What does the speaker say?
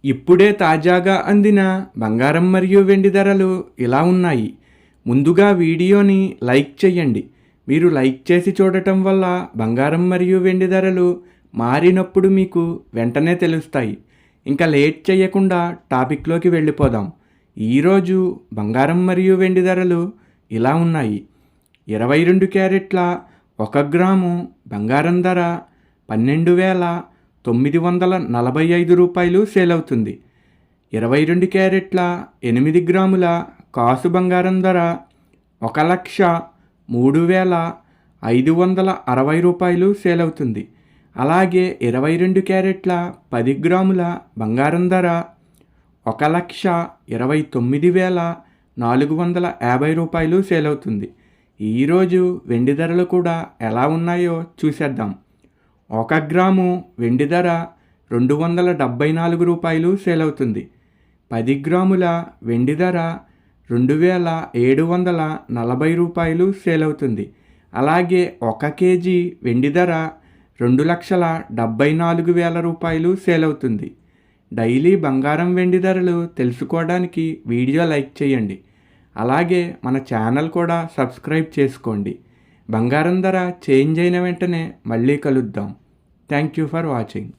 ఇప్పుడే తాజాగా అందిన బంగారం మరియు వెండి ధరలు ఇలా ఉన్నాయి. ముందుగా వీడియోని లైక్ చేయండి. మీరు లైక్ చేసి చూడటం వల్ల బంగారం మరియు వెండి ధరలు మారినప్పుడు మీకు వెంటనే తెలుస్తాయి. ఇంకా లేట్ చేయకుండా టాపిక్లోకి వెళ్ళిపోదాం. ఈరోజు బంగారం మరియు వెండి ధరలు ఇలా ఉన్నాయి. 22 క్యారెట్ల 1 గ్రాము బంగారం ధర 12,945 రూపాయలు సేల్ అవుతుంది. 22 క్యారెట్ల 8 గ్రాముల కాసు బంగారం ధర 1,03,560 రూపాయలు సేల్ అవుతుంది. అలాగే 22 క్యారెట్ల 10 గ్రాముల బంగారం ధర 1,29,450 రూపాయలు సేల్ అవుతుంది. ఈరోజు వెండి ధరలు కూడా ఎలా ఉన్నాయో చూసేద్దాం. 1 గ్రాము వెండి ధర 274 రూపాయలు సేల్ అవుతుంది. 10 గ్రాముల వెండి ధర 2,740 రూపాయలు సేల్ అవుతుంది. అలాగే 1 కేజీ వెండి ధర 2,74,000 రూపాయలు సేల్ అవుతుంది. డైలీ బంగారం వెండి ధరలు తెలుసుకోవడానికి వీడియో లైక్ చేయండి. అలాగే మన ఛానల్ కూడా సబ్స్క్రైబ్ చేసుకోండి. బంగారం ధర చేంజ్ అయిన వెంటనే మళ్ళీ కలుద్దాం. Thank you for watching.